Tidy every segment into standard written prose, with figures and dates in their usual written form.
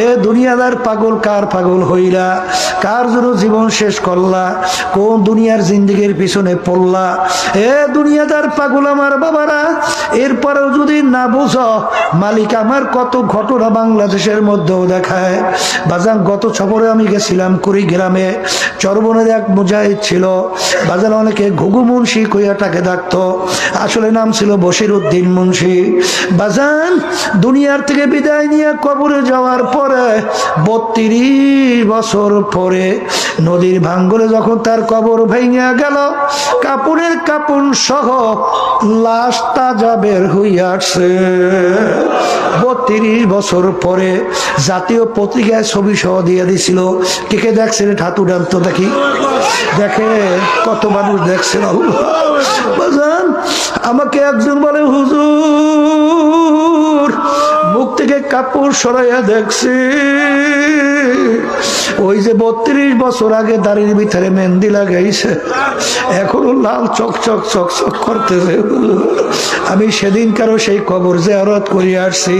এ দুনিয়াদার পাগল, কার পাগল হইলা, কার জন্য জীবন শেষ করলা, কোন দুনিয়ার জিন্দেগির পিছনে পড়লা? এ দুনিয়াদার পাগল আমার বাবারা, এরপরেও যদি না বুঝো, মালিক আমার কত ঘটনা বাংলাদেশের মধ্যেও দেখায়। বাজান গত সফরে আমি গেছিলাম কুড়িগ্রামে, চরবনের এক মুজাহিদ ছিল বাজান, অনেকে ঘুঘু মুন্সি কইয়াটাকে ডাকতো, আসলে নাম ছিল বশির উদ্দিন মুন্সি। বাজান দুনিয়ার থেকে বিদায় নিয়ে কবরে যাওয়ার পরে 32 বছর পরে নদীর ভাঙ্গরে যখন তার কবর ভেঙে গেল, কাপড়ের কাপড় সহ লাশটা যা বের হইয়া আসছে। 32 বছর পরে জাতীয় পত্রিকায় ছবি সহ দিয়ে দিছিল। কে কে দেখছেন ঠাতু ডান্ত দেখি, দেখে কত মানুষ দেখছেন। বাজান আমাকে একজন বলে, হুজুর মুখ থেকে কাপড় সরাইয়া দেখছি, ওই যে 32 বছর আগে দাড়ির ভিতরে মেহেন্দি লাগাইছে এখনো লাল চকচক চকচক করতেছে। আমি সেদিন কারো সেই কবর জিয়ারত করে আসছি।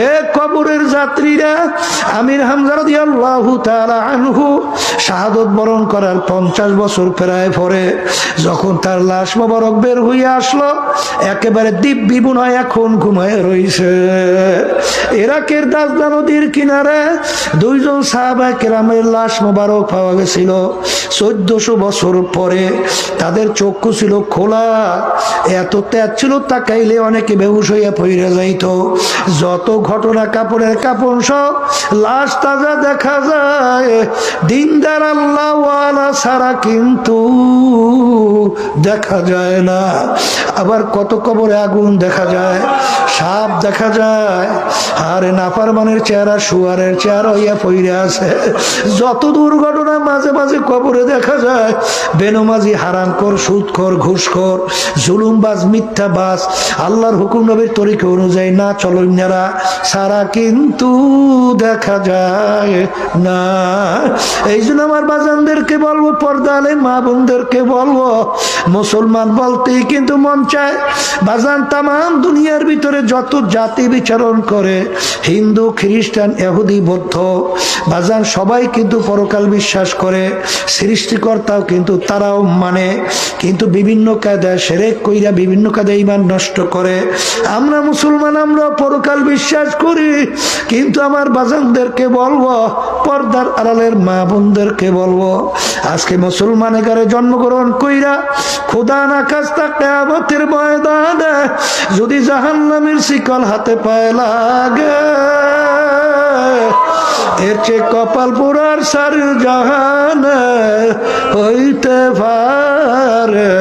এ কবরের যাত্রীরা, আমির হামজা রাদিয়াল্লাহু তাআলা আনহু শাহাদত বরণ করার 50 বছর প্রায় পরে যখন তার লাশ মোবারক বের হইয়া আসলো, একেবারে দিব্যি বুনায় এখন ঘুমায় রইছে। ইরাকের দাজলা নদীর কিনারে 2 জন সাহাবা কেরামের লাশ মোবারক পাওয়া গেছিল 1400 বছর পরে। তাদের চক্ষু ছিল খোলা, এত তেজ ছিল তাকাইলে অনেকে বেহুশ হইয়া পড়ে যাইত। যত ঘটনা কাপড়ের কাপড় সব লাশ তাজা দেখা যায়, দিনদার আল্লাহওয়ালা ছাড়া কিন্তু দেখা যায় না। আবার কত কবরে আগুন দেখা যায়, সাপ দেখা যায়, আরে নাফরমানের চেহারা শুয়ারের চেহারা হইয়া পইরে আছে। যত দুর্ঘটনা মাঝে মাঝে কবরে দেখা যায়, বেনমাজি, হারামখোর, সুদখোর, ঘুষখোর, জুলুমবাজ, মিথ্যাবাজ, আল্লাহর হুকুম নবীর তরিকা অনুযায়ী না চলন্যারা সারা কিন্তু দেখা যায় না। এই জন্য আমার বাজানদেরকে বলবো, পর্দালে মা বোনদেরকে বলবো, মুসলমান বলতেই কিন্তু মন চায় বাজান তাম দুনিয়ার ভিতরে যত জাতি বিচরণ করে, হিন্দু, খ্রিস্টান, ইহুদি, বৌদ্ধ, বাজান সবাই কিন্তু পরকাল বিশ্বাস করে, সৃষ্টিকর্তাও কিন্তু তারাও মানে, কিন্তু বিভিন্ন কায়দায় শিরক কইরা বিভিন্ন কায়দায় ঈমান নষ্ট করে। আমরা মুসলমান, আমরা পরকাল বিশ্বাস করি, কিন্তু আমার বাজানদেরকে বলবো, পর্দার আড়ালের মা বোনদেরকে বলবো, আজকে মুসলমানের ঘরে জন্মগ্রহণ কইরা খোদা না খাস্তা কিয়ামতের ময়দানে যদি জাহান্নামের শিকল হাতে পায়ে লাগে, এর চেয়ে কপাল পোড়ার সার জাহানে হইতে পারে